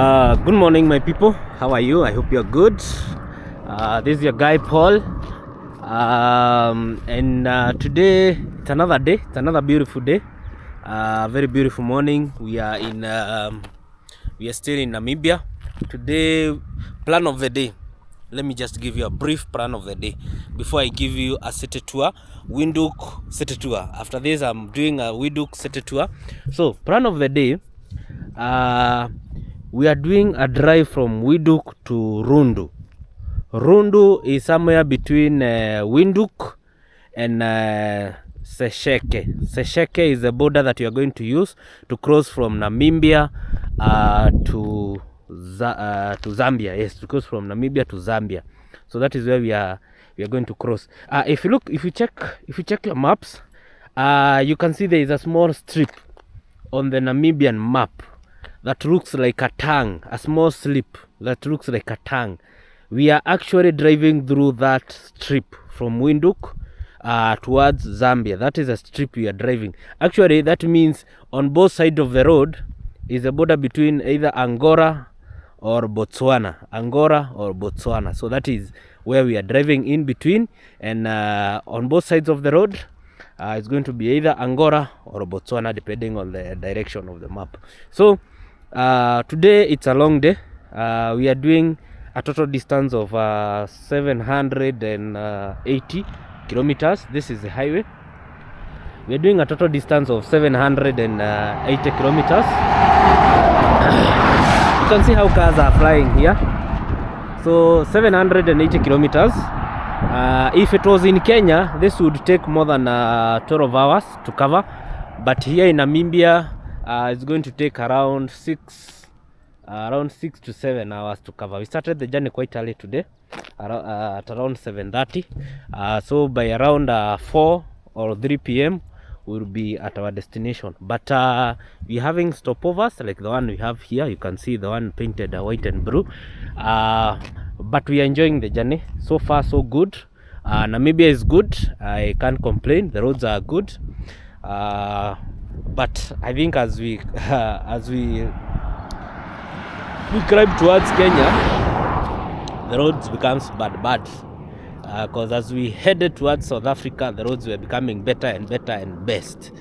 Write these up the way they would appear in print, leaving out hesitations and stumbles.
Good morning, my people. How are you? I hope you're good. This is your guy Paul, and today it's another day. It's another beautiful day. Very beautiful morning. We are still in Namibia. Today, plan of the day. Let me just give you a brief plan of the day before I give you a city tour, Windhoek city tour. After this, I'm doing a Windhoek city tour. So, plan of the day. We are doing a drive from Windhoek to Rundu. Rundu is somewhere between Windhoek and Sesheke. Sesheke is the border that you are going to use to cross from Namibia to Zambia. Yes, to cross from Namibia to Zambia. So that is where we are going to cross. If you check your maps, you can see there is a small strip on the Namibian map that looks like a tongue, a small slip that looks like a tongue. We are actually driving through that strip from Windhoek towards Zambia. That is a strip we are driving. Actually, that means on both sides of the road is a border between either Angola or Botswana. So that is where we are driving in between, and on both sides of the road it's going to be either Angola or Botswana, depending on the direction of the map. So today it's a long day. We are doing a total distance of 780 kilometers. This is the highway. We are doing a total distance of 780 kilometers. You can see how cars are flying here. So 780 kilometers. If it was in Kenya, this would take more than 12 hours to cover, but here in Namibia it's going to take around 6 to 7 hours to cover. We started the journey quite early today, at around 7:30. So by around 4 or 3 p.m. we'll be at our destination. But we're having stopovers like the one we have here. You can see the one painted white and blue. But we are enjoying the journey. So far so good. Namibia is good. I can't complain. The roads are good. But I think as we climb towards Kenya, the roads becomes bad. Because as we headed towards South Africa, the roads were becoming better and best.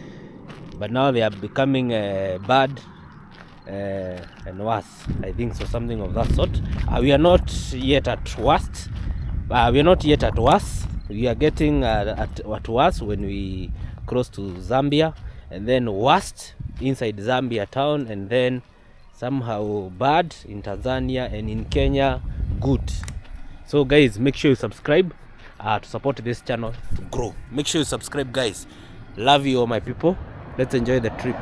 But now they are becoming bad and worse. I think so, something of that sort. We are not yet at worst. We are getting at worst when we cross to Zambia, and then worst inside Zambia town, and then somehow bad in Tanzania, and in Kenya good. So guys, make sure you subscribe to support this channel to grow. Make sure you subscribe, guys. Love you all, my people. Let's enjoy the trip.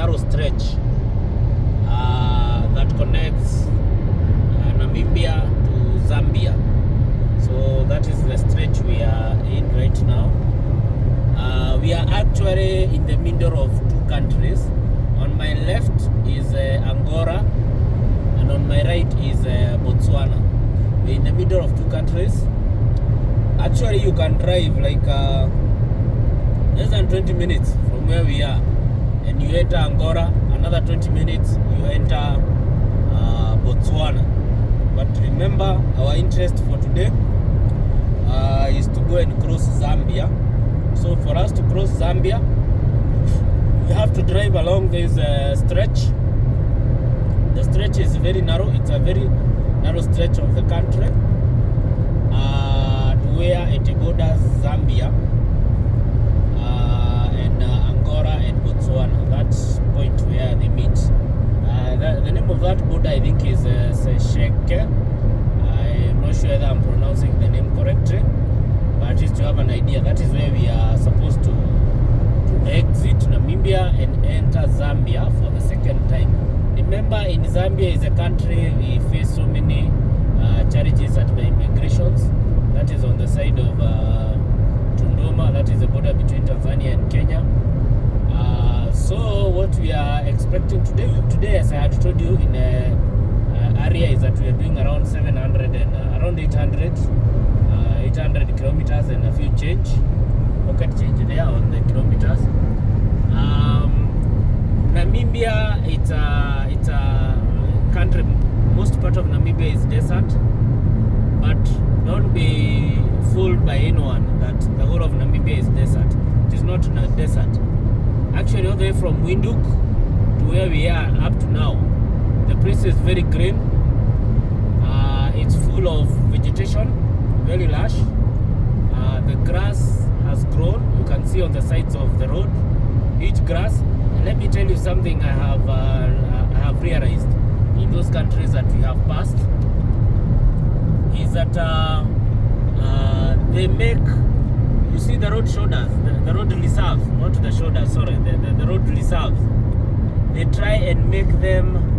narrow stretch that connects Namibia to Zambia. So that is the stretch we are in right now. We are actually in the middle of two countries. On my left is Angola, and on my right is Botswana. We're in the middle of two countries. Actually, you can drive like less than 20 minutes from where we are, and you enter Angola. Another 20 minutes, you enter Botswana. But remember, our interest for today is to go and cross Zambia. So for us to cross Zambia, you have to drive along this stretch. The stretch is very narrow. It's a very narrow stretch of the country to where it borders Zambia and Angola and Botswana. That's point where they meet. The name of that border, I think, is Sesheke. I'm not sure whether I'm pronouncing the name correctly, but at least to have an idea, that is where we are supposed to exit Namibia and enter Zambia for the second time. Remember, in Zambia is a country we face so many challenges at the immigrations. That is on the side of Tunduma, that is the border between Tanzania and Kenya. So what we are expecting today, as I had told you in area, is that we are doing around 700 and around 800 kilometers and a few change, pocket change there on the kilometers. Namibia, it's a country. Most part of Namibia is desert, but don't be fooled by anyone that the whole of Namibia is desert. It is not a desert. Actually, all the way from Windhoek to where we are up to now, the place is very green. It's full of vegetation, very lush. The grass has grown. You can see on the sides of the road, huge grass. And let me tell you something I have realized in those countries that we have passed is that they make, you see the road shoulders, the road reserves, not the shoulders, sorry, the road reserves. They try and make them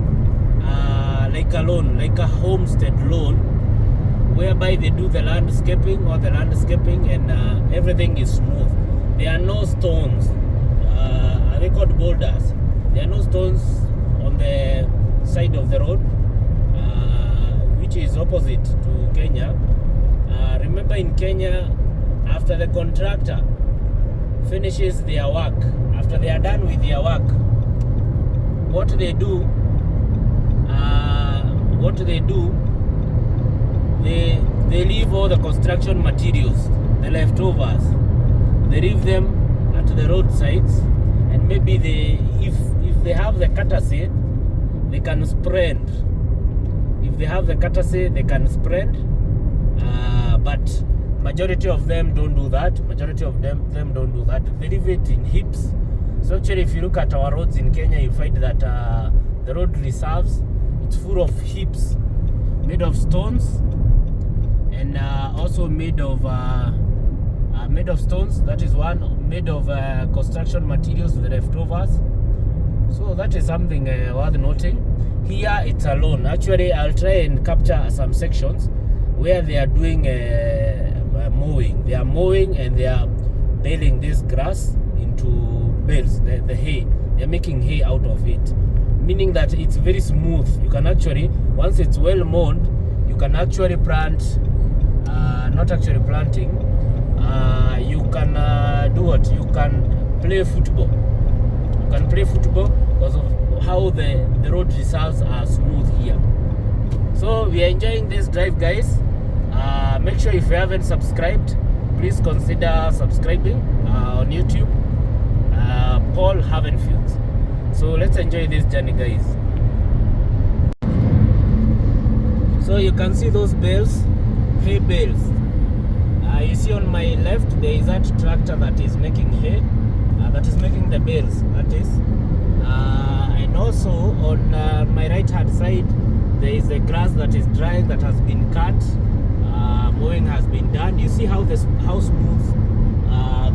like a loan, like a homestead loan, whereby they do the landscaping and everything is smooth. There are no stones. Are they called boulders? There are no stones on the side of the road, which is opposite to Kenya. Remember, in Kenya, after the contractor finishes their work, after they are done with their work, what they do, they leave all the construction materials, the leftovers, they leave them at the roadsides, and maybe if they have the courtesy, they can spread. If they have the courtesy, they can spread, but majority of them don't do that. They leave it in heaps. So actually, if you look at our roads in Kenya, you find that the road reserves, it's full of heaps made of stones, and also made of stones. That is one, made of construction materials, the leftovers. So that is something worth noting. Here it's alone. Actually, I'll try and capture some sections where they are doing mowing. They are mowing and they are baling this grass into bales, the hay. They're making hay out of it, meaning that it's very smooth. You can actually, once it's well mown, you can actually plant, not actually planting, you can do what? You can play football. You can play football because of how the road reserves are smooth here. So we are enjoying this drive, guys. Make sure if you haven't subscribed, please consider subscribing on YouTube. Paul Havenfield. So let's enjoy this journey, guys. So you can see those bales, hay bales. You see on my left there is that tractor that is making hay, that is making the bales, that is. And also on my right hand side there is the grass that is drying, that has been cut. Mowing has been done. You see how smooth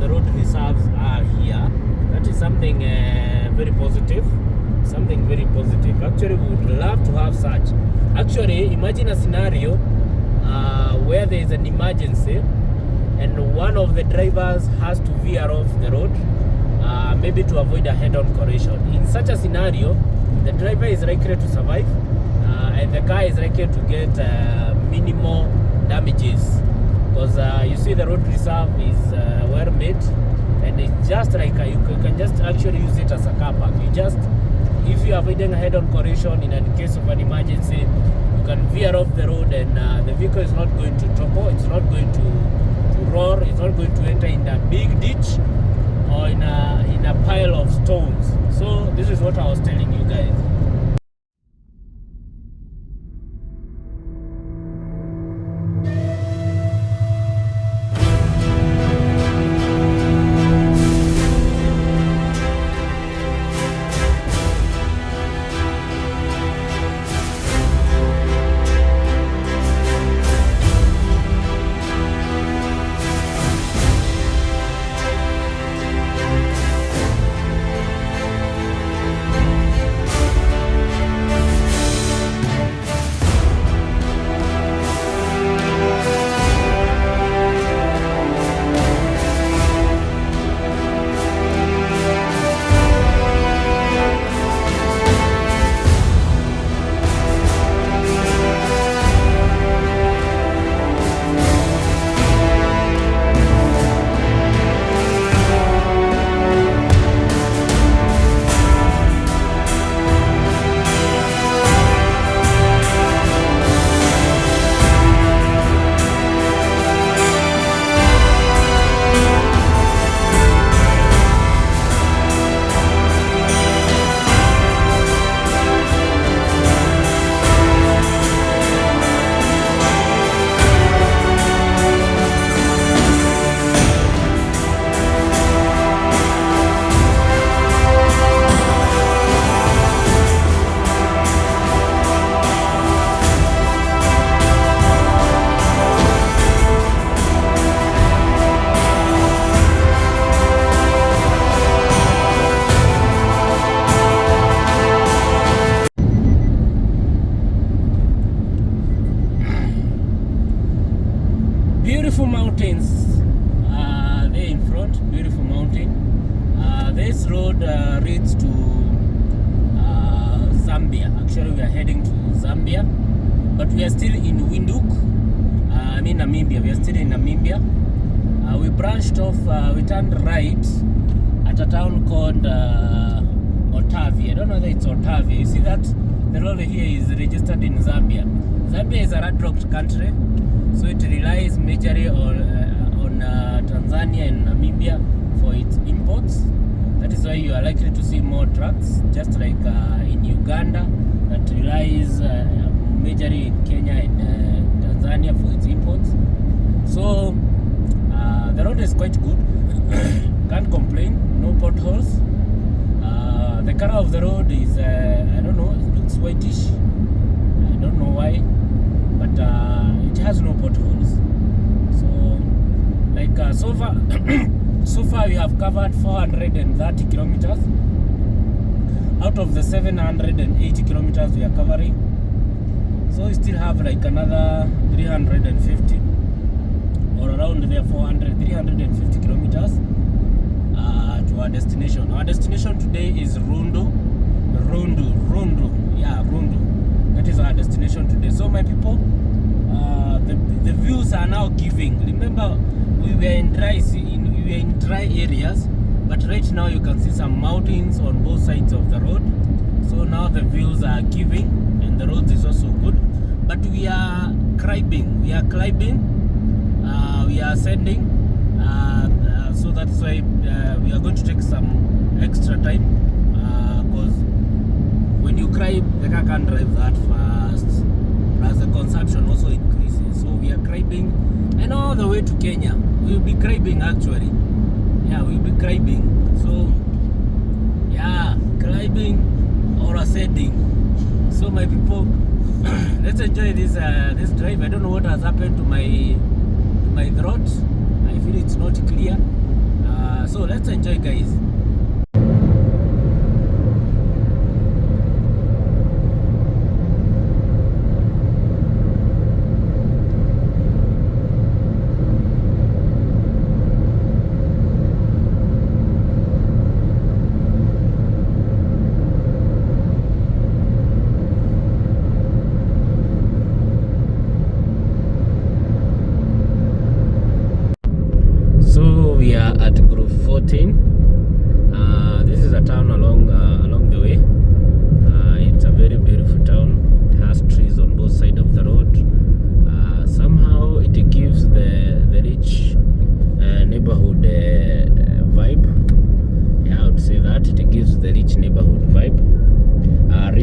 the road reserves are here. That is something very positive. Something very positive. Actually, we would love to have such. Actually, imagine a scenario where there is an emergency and one of the drivers has to veer off the road, maybe to avoid a head-on collision. In such a scenario, the driver is likely to survive, and the car is likely to get minimal damages, because you see the road reserve is well made, and it's just like you can just actually use it as a car park. If you are avoiding a head-on collision in case of an emergency, you can veer off the road, and the vehicle is not going to topple, it's not going to roar, it's not going to enter in a big ditch or in a pile of stones. So this is what I was telling you guys. Beautiful mountains there in front, beautiful mountain. This road leads to Zambia. Actually, we are heading to Zambia, but we are still in Windhoek. Namibia. We are still in Namibia. We branched off, we turned right at a town called Otavi. I don't know whether it's Otavi. You see that the road here is registered in Zambia. Zambia is a landlocked country, so it relies majorly on Tanzania and Namibia for its imports. That is why you are likely to see more trucks, just like in Uganda, that relies majorly in Kenya and Tanzania for its imports. So the road is quite good. Can't complain, no potholes. The color of the road is, I don't know, it looks whitish. I don't know why, but it has no potholes. So, like so far, so far we have covered 430 kilometers out of the 780 kilometers we are covering. So we still have like another 350 or around there 350 kilometers to our destination. Our destination today is Rundu. Yeah, Rundu. That is our destination today. So my people, the views are now giving. Remember, we were in dry areas, but right now you can see some mountains on both sides of the road. So now the views are giving, and the road is also good. But we are climbing. We are ascending. So that's why we are going to take some extra time, because when you climb, the car can't drive that fast. Plus the consumption also increases. So we are climbing, and all the way to Kenya. We'll be climbing actually. Yeah, we'll be climbing. So yeah, climbing or ascending. So my people, let's enjoy this drive. I don't know what has happened to my throat. I feel it's not clear. So let's enjoy, guys.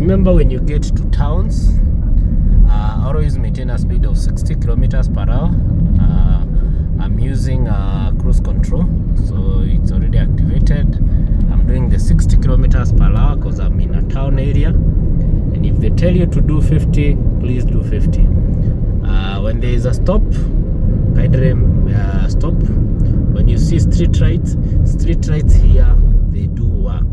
Remember, when you get to towns, always maintain a speed of 60 kilometers per hour. I'm using cruise control, so it's already activated. I'm doing the 60 kilometers per hour because I'm in a town area, and if they tell you to do 50, please do 50. When there is a stop, stop. When you see street lights here, they do work.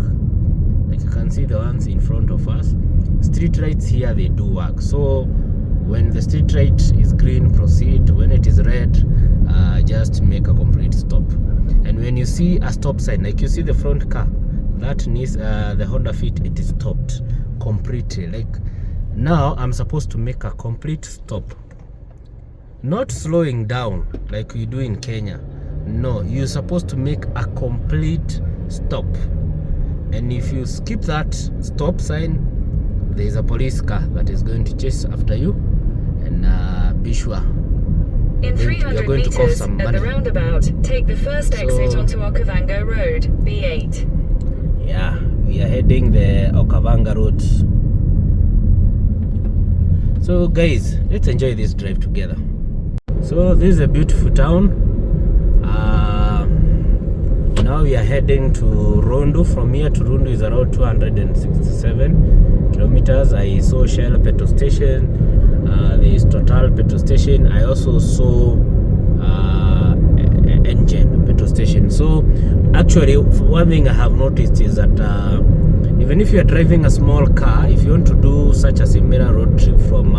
Like you can see the ones in front of us. Street lights here, they do work. So when the street light is green, proceed. When it is red, just make a complete stop. And when you see a stop sign, like you see the front car, that needs the Honda Fit, it is stopped completely. Like now I'm supposed to make a complete stop, not slowing down like we do in Kenya. No, you're supposed to make a complete stop. And if you skip that stop sign, there is a police car that is going to chase after you, and be sure in 300 going to meters some at money. the roundabout, take the first exit onto Okavango Road, B8. Yeah, we are heading the Okavanga Road. So guys, let's enjoy this drive together. So this is a beautiful town. Now we are heading to Rundu. From here to Rundu is around 267 kilometers. I saw Shell petrol station. There is Total petrol station. I also saw Engine petrol station. So actually, one thing I have noticed is that even if you are driving a small car, if you want to do such a similar road trip from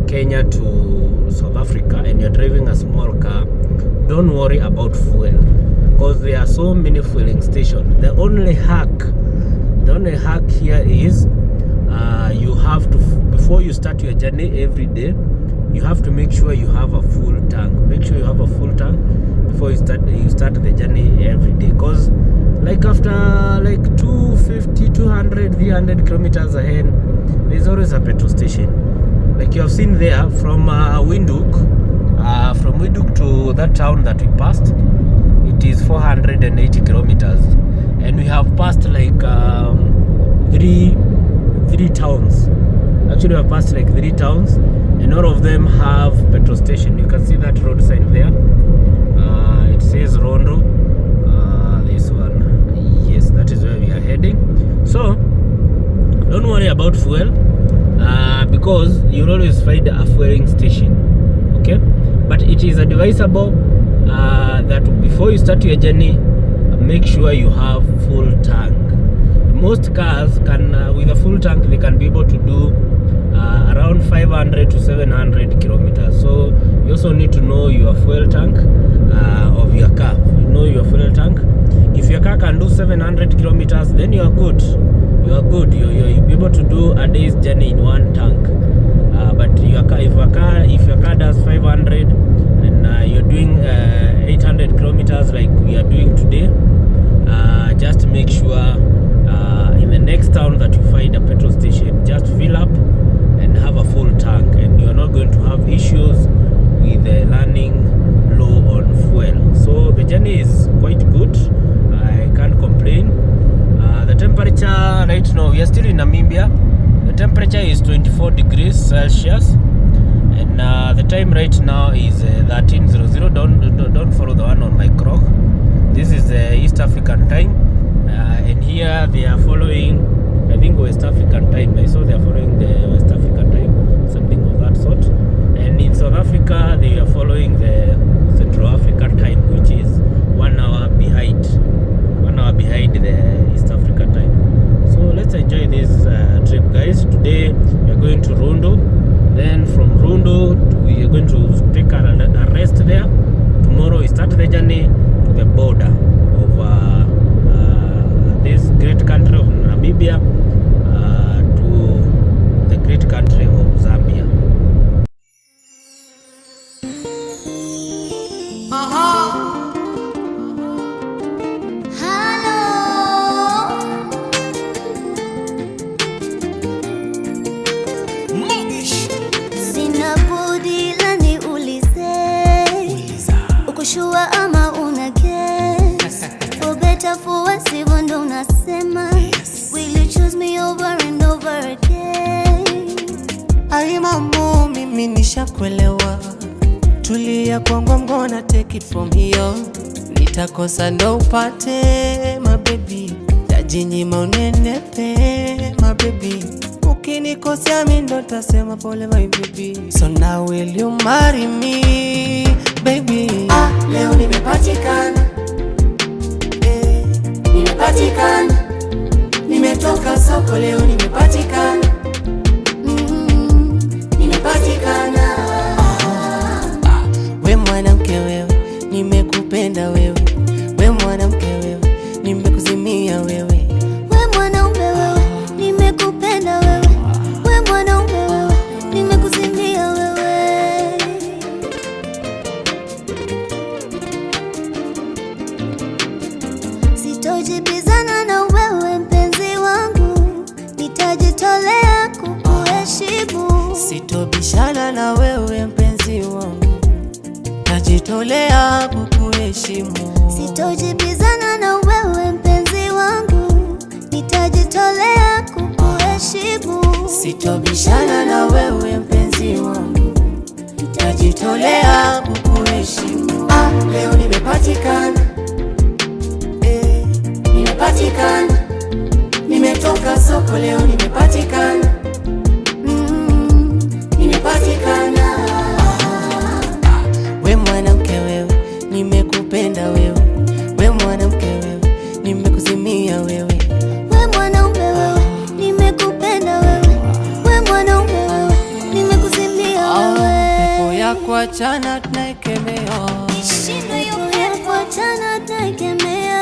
Kenya to South Africa and you're driving a small car, don't worry about fuel, because there are so many fueling stations. The only hack here is you have to, before you start your journey every day, you have to make sure you have a full tank. Make sure you have a full tank before you start the journey every day, because like after like 250, 200, 300 kilometers ahead, there's always a petrol station. Like you have seen there from Windhoek to that town that we passed, it is 480 kilometers, and we have passed like three towns. Actually, we have passed like 3 towns, and all of them have petrol station. You can see that road sign there. It says Rundu. This one, yes, that is where we are heading. So don't worry about fuel, because you'll always find a fueling station. Okay, but it is advisable that before you start your journey, make sure you have full tank. Most cars can, with a full tank, they can be able to do around 500 to 700 kilometers. So you also need to know your fuel tank of your car. You know your fuel tank. If your car can do 700 kilometers, then you are good. You'll be able to do a day's journey in one tank. But if your car does 500 and you're doing 800 kilometers like we are doing today, just make sure in the next town that you find a petrol station, just fill up and have a full tank, and you're not going to have issues with running low on fuel. So the journey is quite good. I can't complain. The temperature right now, we are still in Namibia. The temperature is 24 degrees Celsius, and the time right now is 13:00. Don't follow the one on my clock. This is East African time, and here they are following, I think, West African time. I saw they are following the West African time, something of that sort. And in South Africa, they are following the Central African time, which is 1 hour behind the East Africa time. So let's enjoy this trip, guys. Today we are going to Rundu. Then from Rundu we are going to take a rest there. Tomorrow we start the journey to the border of this great country of Namibia to the great country of Zambia. Shua ama una guess. For better ya kwangu, I'm gonna take it from here. Nitakosa ndo upate my baby, tajinyima unenepe my baby. Ukinikosea mimi ndo tasema pole my baby. So now will you marry me baby? Leo nimepatikana, nimepatikana, nimetoka soko leo nimepatikana, nimepatikana. We mwanamke wewe, nimekupenda wewe. We mwanamke wewe, nimekuzimia wewe. We mwanaume wewe, nimekupenda wewe. We mwanaume wewe, nimekuzimia wewe. Sitojibizana na wewe mpenzi wangu, nitajitolea kukuheshimu. Sitobishana na wewe mpenzi wangu, najitolea kukuheshimu. Sitojibizana na wewe mpenzi wangu, nitajitolea kukuheshimu. Sitobishana na wewe mpenzi wangu, nitajitolea kukuheshimu. Leo nimepatikana, nimepatikana, nimetoka soko leo nimepatikana, nimepatikana. We mwanamke wewe, nimekupenda wewe. We mwanamke wewe, nimekuzimia wewe. We mwanaume wewe, nimekupenda wewe. We mwanaume wewe, nimekuzimia wewe. Pepo ya kuachana tunaikemea, Ishindwe hiyo pepo, achana tunaikemea.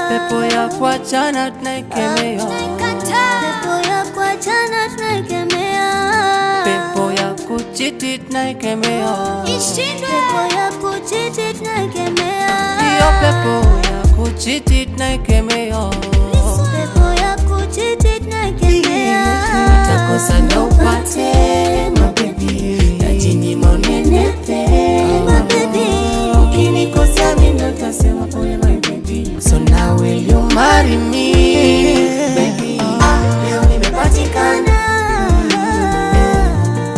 pepo ya kuachana tunaikemea, Pepo ya kuachana tunaikemea. pepo ya kuchiti tunaikemea, Pepo ya kuchiti tunaikemea. hiyo pepo ya kuchiti tunaikemea. Pepo ya kuchiti tunaikemea. Nitakosa ndo upate my baby, tajinyima unenepe my baby. Ukinikosea mimi ndo tasema pole my baby. So now will you marry me baby? Leo nimepatikana,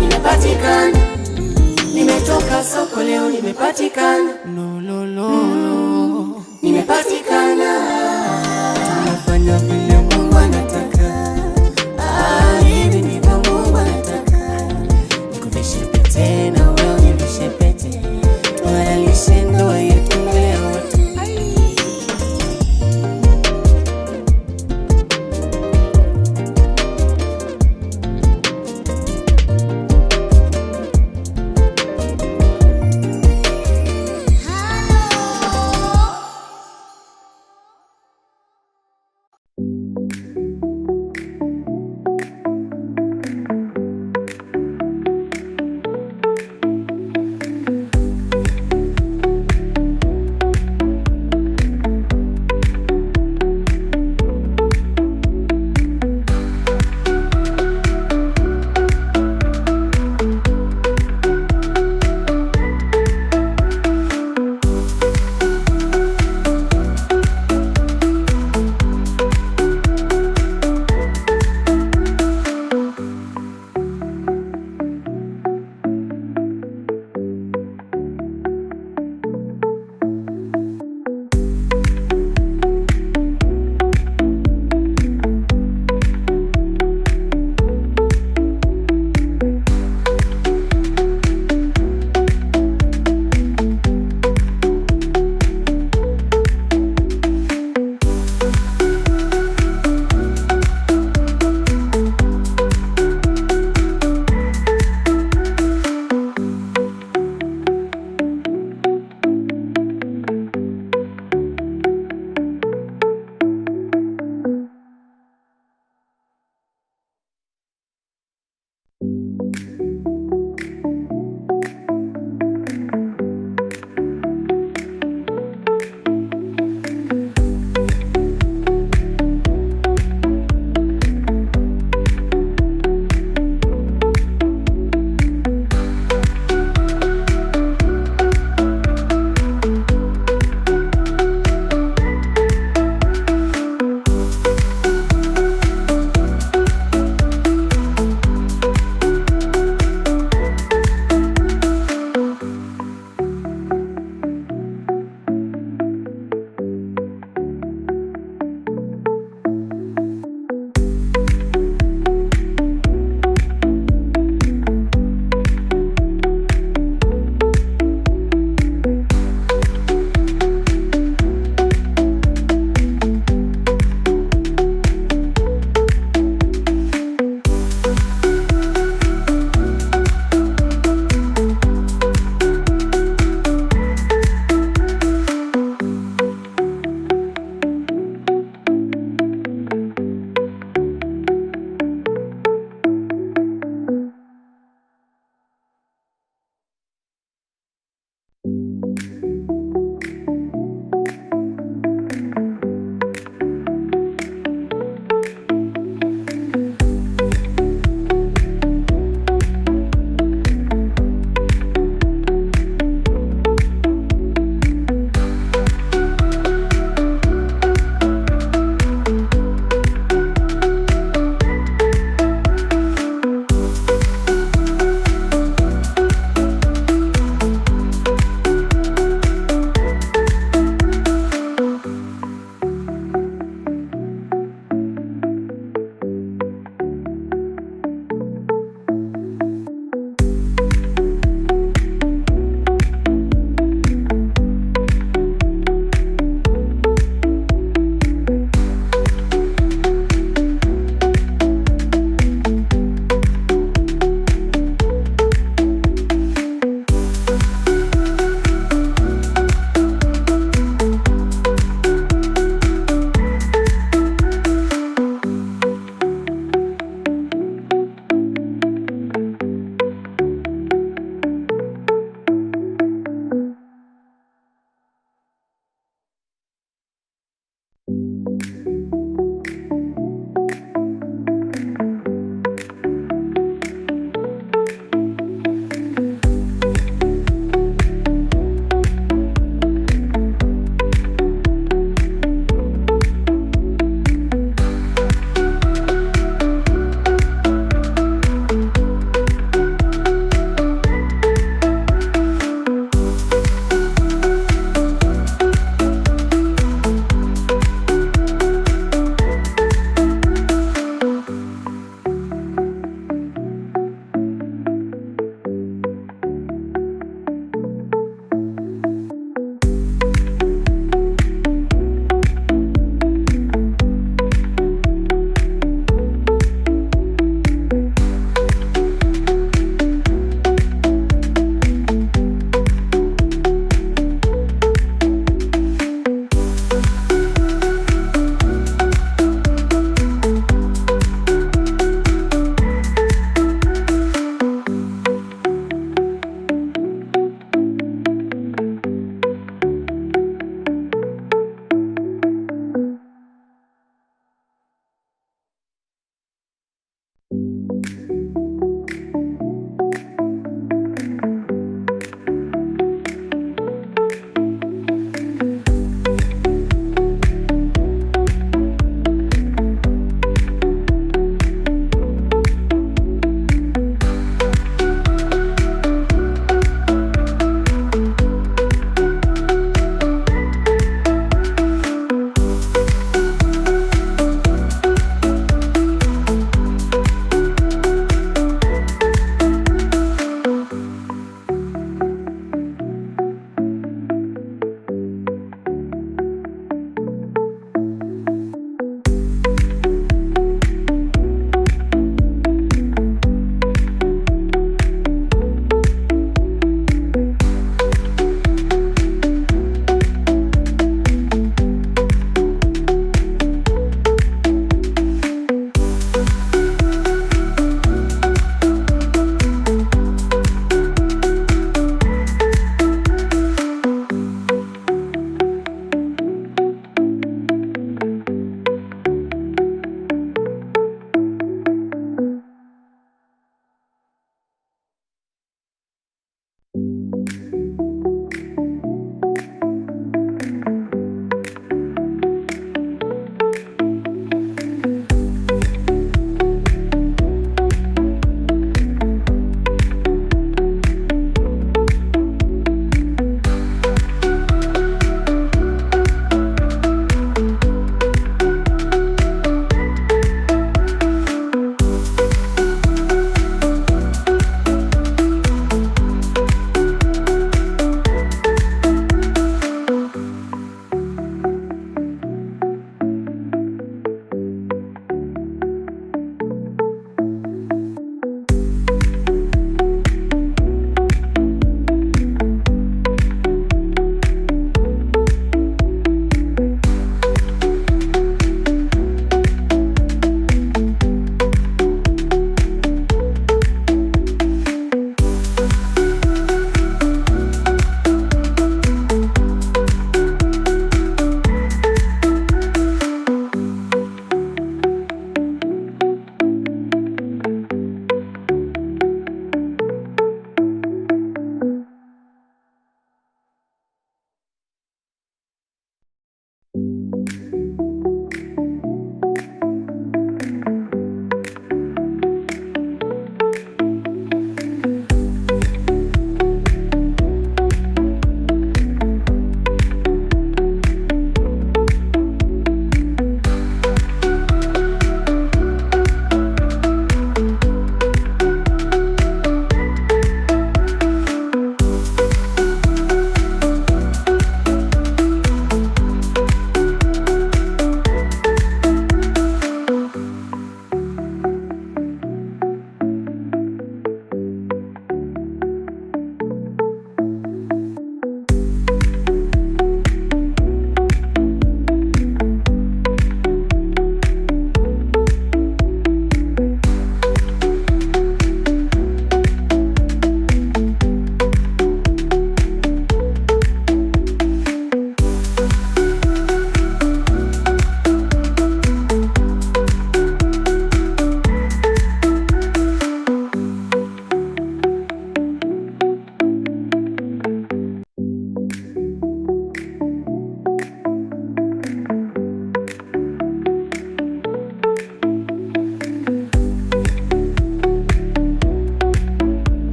nimepatikana, nimetoka soko leo nimepatikana, no, nimepatikana. Tunafanya vile